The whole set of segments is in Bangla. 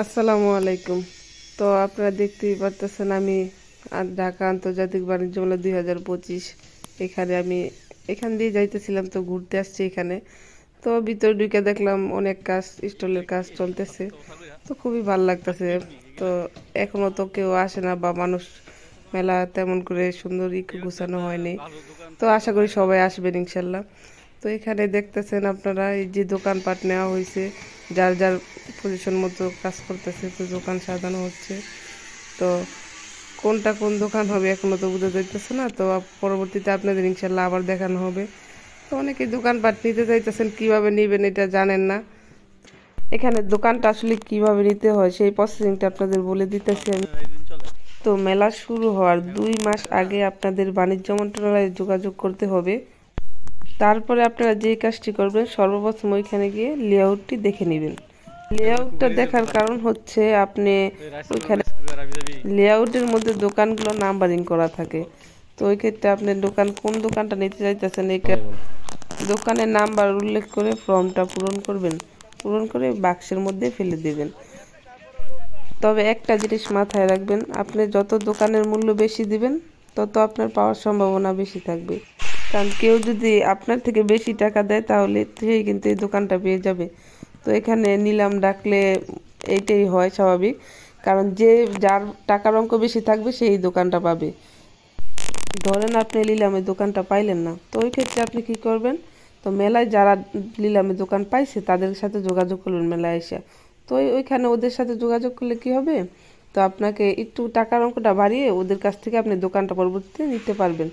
আসসালামু আলাইকুম। তো আপনারা দেখতেই পারতেছেন আমি ঢাকা আন্তর্জাতিক বাণিজ্য মেলা 2025 আমি এখান দিয়ে যাইতেছিলাম, তো ঘুরতে আসছি এখানে। তো ভিতর ঢুকে দেখলাম অনেক কাজ, স্টলের কাজ চলতেছে, তো খুবই ভালো লাগতেছে। তো এখনো তো কেউ আসে না বা মানুষ, মেলা তেমন করে সুন্দর গুছানো হয়নি। তো আশা করি সবাই আসবেন ইনশাল্লাহ। তো এখানে দেখতেছেন আপনারা এই যে দোকানপাট নেওয়া হয়েছে, যার যার পজিশন মতো কাজ করতেছে, তো দোকান সাজানো হচ্ছে। তো কোনটা কোন দোকান হবে এখনো তো বোঝা যাইতেছে না, তো পরবর্তীতে আপনাদের ইনশাল্লাহ আবার দেখানো হবে। তো অনেকে দোকানপাট নিতে চাইতেছেন, কিভাবে নেবেন এটা জানেন না। এখানে দোকানটা আসলে কিভাবে নিতে হয় সেই প্রসেসিংটা আপনাদের বলে দিতেছি আমি। তো মেলা শুরু হওয়ার 2 মাস আগে আপনাদের বাণিজ্য মন্ত্রণালয়ে যোগাযোগ করতে হবে। তারপরে আপনারা যে কাজটি করবেন, সর্বপ্রথম ওইখানে গিয়ে লেআউটটি দেখে নেবেন। লেআউটটা দেখার কারণ হচ্ছে আপনি ওইখানে লেআউটের মধ্যে দোকানগুলো নাম্বারিং করা থাকে। তো ওই ক্ষেত্রে আপনি কোন দোকানটা নিতে চাইতেছেন এই দোকানের নাম্বার উল্লেখ করে ফর্মটা পূরণ করবেন। পূরণ করে বাক্সের মধ্যে ফেলে দেবেন। তবে একটা জিনিস মাথায় রাখবেন, আপনি যত দোকানের মূল্য বেশি দিবেন তত আপনার পাওয়ার সম্ভাবনা বেশি থাকবে। কারণ কেউ যদি আপনার থেকে বেশি টাকা দেয় তাহলে সেই কিন্তু এই দোকানটা পেয়ে যাবে। তো এখানে নিলাম ডাকলে এইটাই হয় স্বাভাবিক, কারণ যার টাকার অঙ্ক বেশি থাকবে সেই দোকানটা পাবে। ধরেন আপনি নিলামে দোকানটা পাইলেন না, তো ওই ক্ষেত্রে আপনি কি করবেন, তো মেলায় যারা নিলামে দোকান পাইছে তাদের সাথে যোগাযোগ করবেন মেলায় এসে। তো ওইখানে ওদের সাথে যোগাযোগ করলে কি হবে, তো আপনাকে একটু টাকার অঙ্কটা বাড়িয়ে ওদের কাছ থেকে আপনি দোকানটা পরবর্তীতে নিতে পারবেন।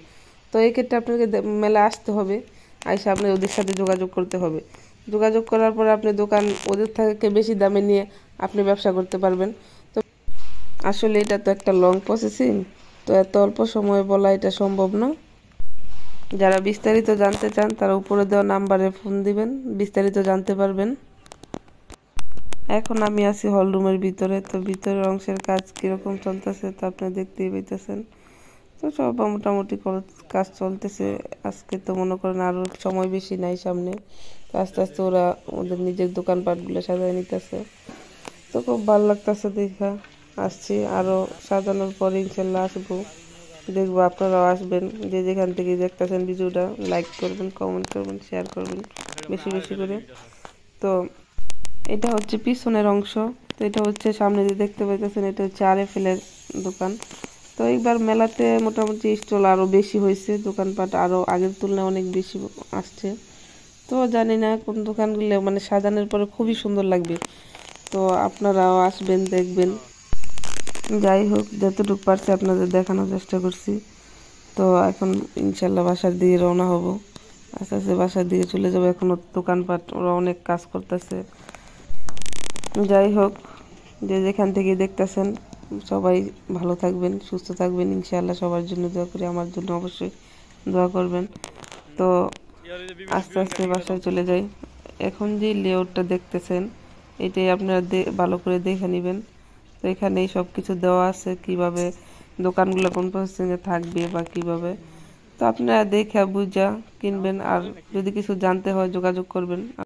তো এই ক্ষেত্রে আপনাকে মেলায় আসতে হবে, আইসা আপনি ওদের সাথে যোগাযোগ করতে হবে। যোগাযোগ করার পরে আপনি দোকান ওদের থেকে বেশি দামে নিয়ে আপনি ব্যবসা করতে পারবেন। তো আসলে এটা তো একটা লং প্রসেসিং, তো এত অল্প সময়ে বলা এটা সম্ভব না। যারা বিস্তারিত জানতে চান তারা উপরে দেওয়া নাম্বারে ফোন দিবেন, বিস্তারিত জানতে পারবেন। এখন আমি আছি হল রুমের ভিতরে, তো ভিতরের অংশের কাজ কিরকম চলতেছে তা আপনি দেখতেই পাইতেছেন। তো সব মোটামুটি কাজ চলতেছে। আজকে তো মনে করেন আরও সময় বেশি নাই সামনে, তো আস্তে আস্তে ওরা ওদের নিজের দোকানপাটগুলো সাজায় নিতেছে। তো খুব ভালো লাগতেছে দেখা। আসছি আরও সাজানোর পরে ইনশাল্লাহ আসবো, দেখবো আপনারাও আসবেন। যে যেখান থেকে দেখতেছেন ভিডিওটা লাইক করবেন, কমেন্ট করবেন, শেয়ার করবেন বেশি বেশি করে। তো এটা হচ্ছে পিছনের অংশ, তো এটা হচ্ছে সামনে যে দেখতে পাইতেছেন এটা হচ্ছে RFL এর দোকান। তো এইবার মেলাতে মোটামুটি স্টল আরও বেশি হয়েছে, দোকানপাট আরও আগের তুলনায় অনেক বেশি আসছে। তো জানি না কোন দোকানগুলো মানে সাজানোর পরে খুবই সুন্দর লাগবে, তো আপনারাও আসবেন দেখবেন। যাই হোক, যতটুকু পারছি আপনাদের দেখানোর চেষ্টা করছি। তো এখন ইনশাল্লাহ বাসার দিকে রওনা হব, আস্তে আস্তে বাসার দিকে চলে যাবো। এখনও দোকানপাট ওরা অনেক কাজ করতেছে। যাই হোক, যে যেখান থেকে দেখতেছেন সবাই ভালো থাকবেন, সুস্থ থাকবেন ইনশাআল্লাহ। সবার জন্য দোয়া করি, আমার জন্য অবশ্যই দোয়া করবেন। তো আস্তে আস্তে বাসায় চলে যাই। এখন যে লেআউটটা দেখতেছেন এটাই আপনারা ভালো করে দেখে নেবেন। তো এখানেই সব কিছু দেওয়া আছে, কিভাবে দোকানগুলো কোন প্রসেসিংয়ে থাকবে বা কিভাবে। তো আপনারা দেখে বুঝা কিনবেন, আর যদি কিছু জানতে হয় যোগাযোগ করবেন।